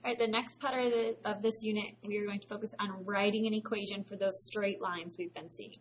All right, the next part of this unit, we are going to focus on writing an equation for those straight lines we've been seeing.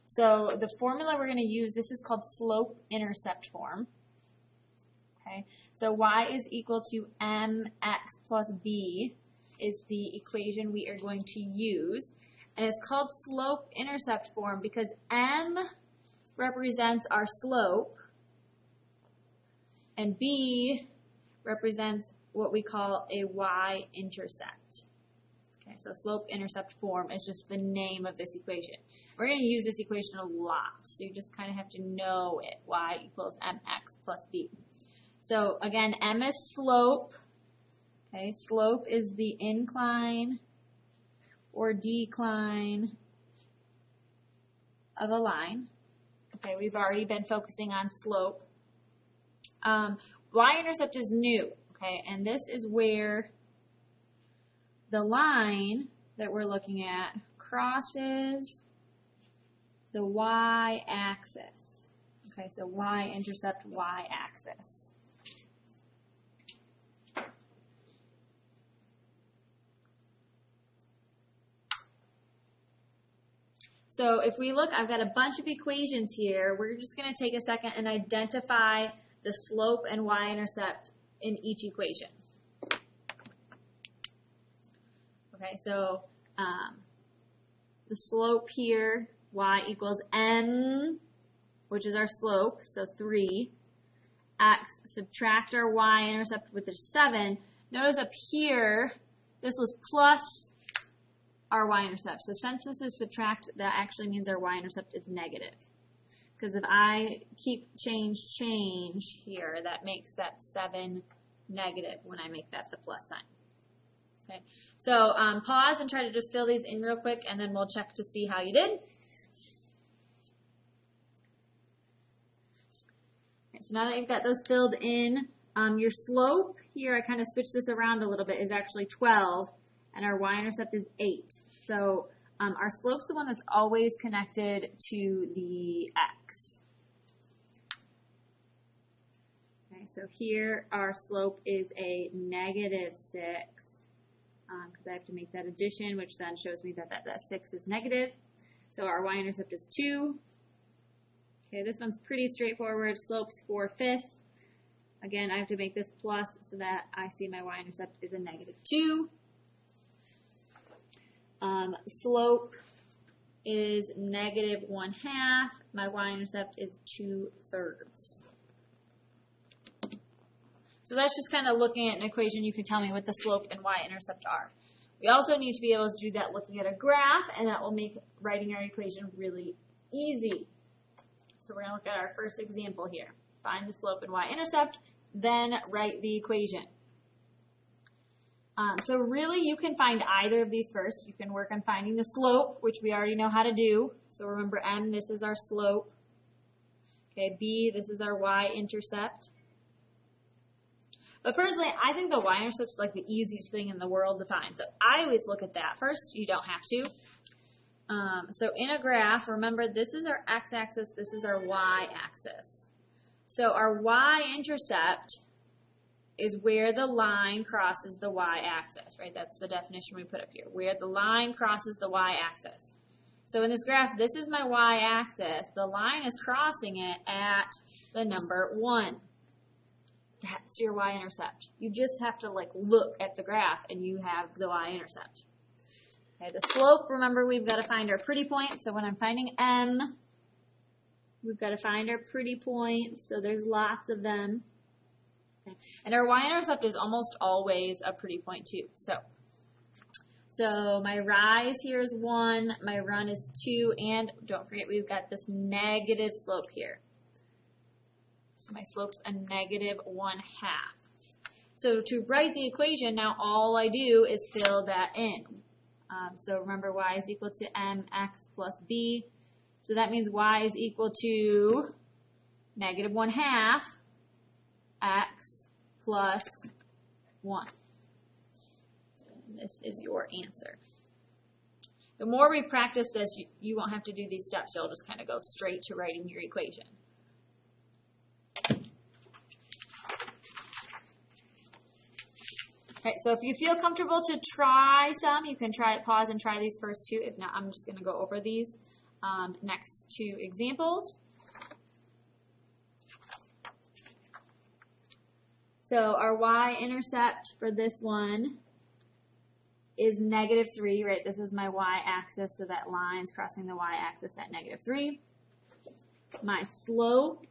So the formula we're going to use, this is called slope-intercept form. Okay, so y is equal to mx plus b is the equation we are going to use. And it's called slope-intercept form because m represents our slope and b represents what we call a y-intercept. Okay, so slope-intercept form is just the name of this equation. We're going to use this equation a lot, so you just kind of have to know it. Y equals mx plus b. So again, m is slope. Okay, slope is the incline or decline of a line. Okay, we've already been focusing on slope. Y-intercept is new. Okay, and this is where the line that we're looking at crosses the y-axis. Okay, so y-intercept, y-axis. So if we look, I've got a bunch of equations here. We're just going to take a second and identify the slope and y-intercept in each equation. Okay, so the slope here, y equals m, which is our slope, so 3. X, subtract our y-intercept, which is 7. Notice up here, this was plus our y-intercept. So since this is subtract, that actually means our y-intercept is negative. Because if I keep change here, that makes that 7 negative when I make that the plus sign. Okay, so pause and try to just fill these in real quick, and then we'll check to see how you did. Okay, so now that you've got those filled in, your slope here, I kind of switched this around a little bit, is actually 12, and our y-intercept is 8. So our slope's the one that's always connected to the x. Okay, so here our slope is a negative 6. Because I have to make that addition, which then shows me that that 6 is negative. So our y-intercept is 2. Okay, this one's pretty straightforward. Slope's 4/5. Again, I have to make this plus so that I see my y-intercept is a negative 2. Slope is negative 1/2. My y-intercept is 2/3. So that's just kind of looking at an equation. You can tell me what the slope and y-intercept are. We also need to be able to do that looking at a graph, and that will make writing our equation really easy. So we're going to look at our first example here. Find the slope and y-intercept, then write the equation. So really you can find either of these first. You can work on finding the slope, which we already know how to do. So remember m, this is our slope. Okay, b, this is our y-intercept. But personally, I think the y-intercept is like the easiest thing in the world to find. So I always look at that first. You don't have to. So in a graph, remember this is our x-axis, this is our y-axis. So our y-intercept is where the line crosses the y-axis, right? That's the definition we put up here, where the line crosses the y-axis. So in this graph, this is my y-axis. The line is crossing it at the number 1. That's your y-intercept. You just have to like look at the graph and you have the y-intercept. Okay, the slope, remember we've got to find our pretty point. So when I'm finding m, we've got to find our pretty points. So there's lots of them. Okay. And our y-intercept is almost always a pretty point too. So my rise here is 1, my run is 2, and don't forget we've got this negative slope here. So my slope's a negative 1/2. So to write the equation, now all I do is fill that in. So remember y is equal to mx plus b. So that means y is equal to negative 1/2 x plus 1. And this is your answer. The more we practice this, you won't have to do these steps. You'll just kind of go straight to writing your equation. Okay, so if you feel comfortable to try some, you can pause and try these first two. If not, I'm just going to go over these next two examples. So our y-intercept for this one is -3, right? This is my y-axis, so that line's crossing the y-axis at -3. My slope,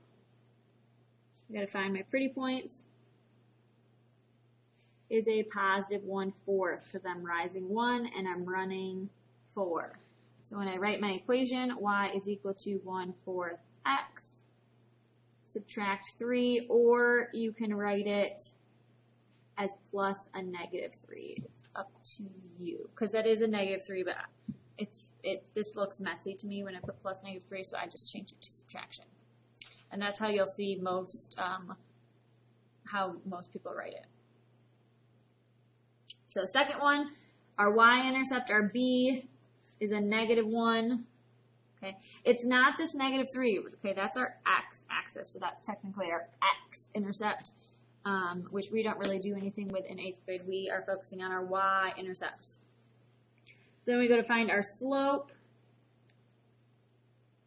I've got to find my pretty points, is a positive 1/4 because I'm rising 1 and I'm running 4. So when I write my equation, y is equal to 1/4 x, subtract 3, or you can write it as plus a -3. It's up to you, because that is a -3, but this looks messy to me when I put plus -3, so I just change it to subtraction. And that's how you'll see how most people write it. So second one, our y-intercept, our b, is a -1. Okay, it's not this -3. Okay, that's our x-axis, so that's technically our x-intercept, which we don't really do anything with in 8th grade. We are focusing on our y-intercepts. So then we go to find our slope.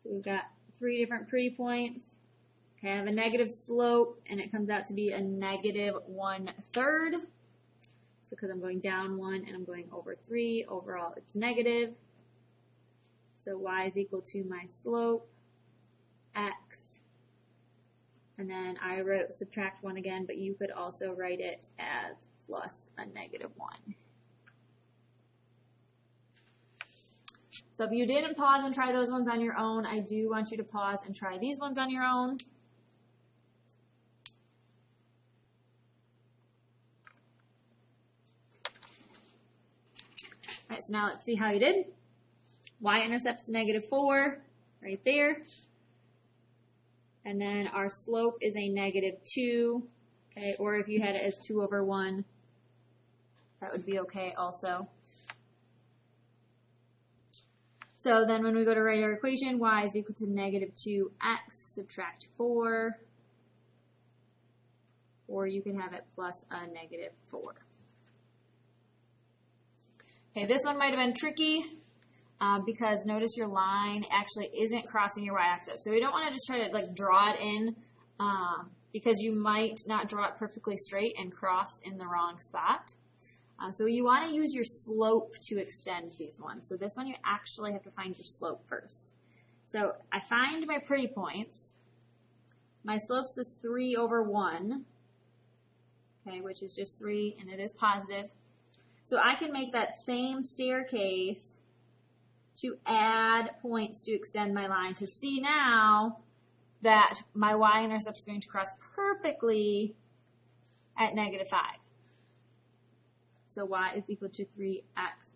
So we've got 3 different pretty points. Okay, I have a negative slope, and it comes out to be a -1/3. So because I'm going down 1 and I'm going over 3, overall it's negative. So y is equal to my slope, x, and then I wrote subtract 1 again, but you could also write it as plus a -1. So if you didn't pause and try those ones on your own, I do want you to pause and try these ones on your own. All right, so now let's see how you did. Y-intercept is -4, right there. And then our slope is a -2, okay, or if you had it as 2/1, that would be okay also. So then when we go to write our equation, y is equal to -2x, subtract 4, or you can have it plus a -4. Okay, this one might have been tricky. Because notice your line actually isn't crossing your y-axis. So we don't want to just try to like draw it in because you might not draw it perfectly straight and cross in the wrong spot. So you want to use your slope to extend these ones. So this one you actually have to find your slope first. So I find my pretty points. My slope is 3/1, okay, which is just 3, and it is positive. So I can make that same staircase to add points to extend my line to see now that my y-intercept is going to cross perfectly at -5. So y is equal to 3x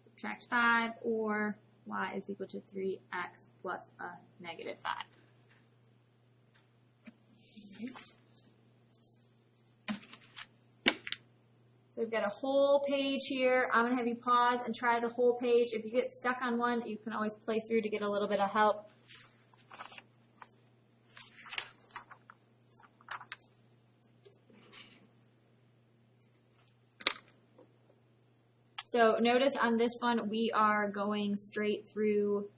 subtract 5, or y is equal to 3x plus a -5. So we've got a whole page here. I'm going to have you pause and try the whole page. If you get stuck on one, you can always play through to get a little bit of help. So notice on this one, we are going straight through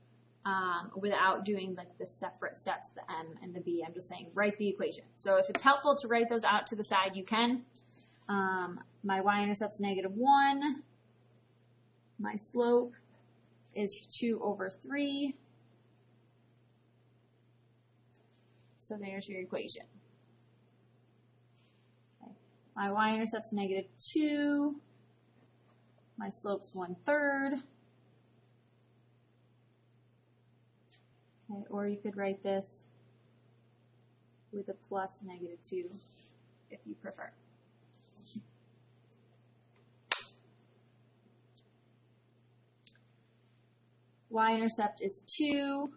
without doing like the separate steps, the M and the B. I'm just saying write the equation. So if it's helpful to write those out to the side, you can. My y-intercept's -1. My slope is 2/3. So there's your equation. Okay. My y-intercept's -2. My slope's 1/3. Okay, or you could write this with a plus -2 if you prefer. Y-intercept is 2,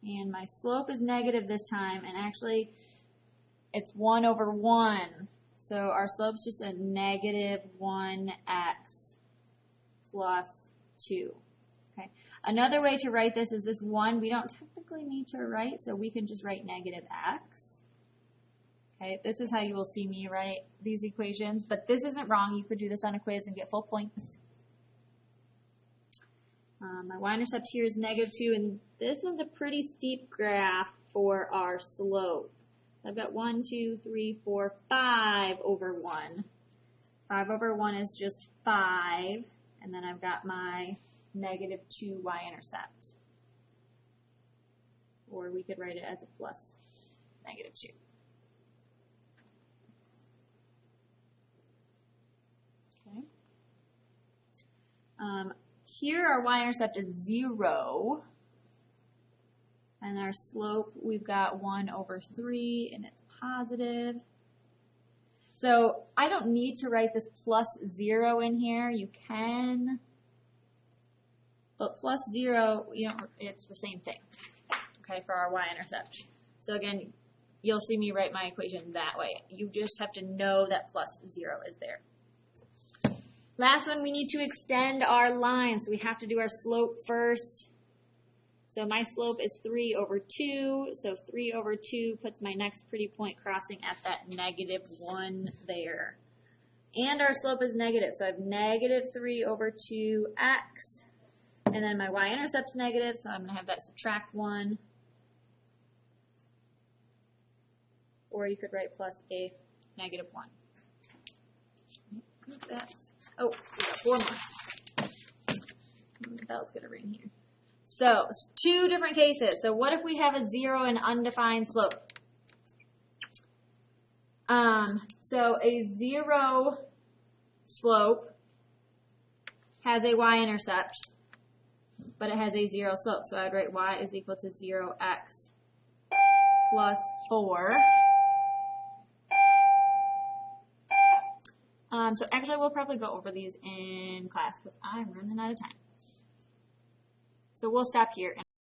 and my slope is negative this time, and actually it's 1/1. So our slope's just a -1x plus 2. Okay. Another way to write this is this 1 we don't technically need to write, so we can just write -x. Okay, this is how you will see me write these equations, but this isn't wrong. You could do this on a quiz and get full points. My y-intercept here is -2, and this one's a pretty steep graph for our slope. I've got 1, 2, 3, 4, 5 over 1. 5 over 1 is just 5, and then I've got my -2 y-intercept. Or we could write it as a plus -2. Okay. Here our y-intercept is 0, and our slope we've got 1 over 3, and it's positive. So I don't need to write this plus 0 in here. You can, but plus 0, it's the same thing, okay, for our y-intercept. So again, you'll see me write my equation that way. You just have to know that plus 0 is there. Last one, we need to extend our line, so we have to do our slope first. So my slope is 3 over 2, so 3 over 2 puts my next pretty point crossing at that -1 there. And our slope is negative, so I have -3 over 2x, and then my y-intercept's negative, so I'm going to have that subtract 1. Or you could write plus a -1. That's, oh, we got 4 more. The bell's going to ring here. So, 2 different cases. So what if we have a 0 and undefined slope? So a 0 slope has a y-intercept, but it has a 0 slope. So I'd write y is equal to 0x plus 4. So actually we'll probably go over these in class because I'm running out of time. So we'll stop here.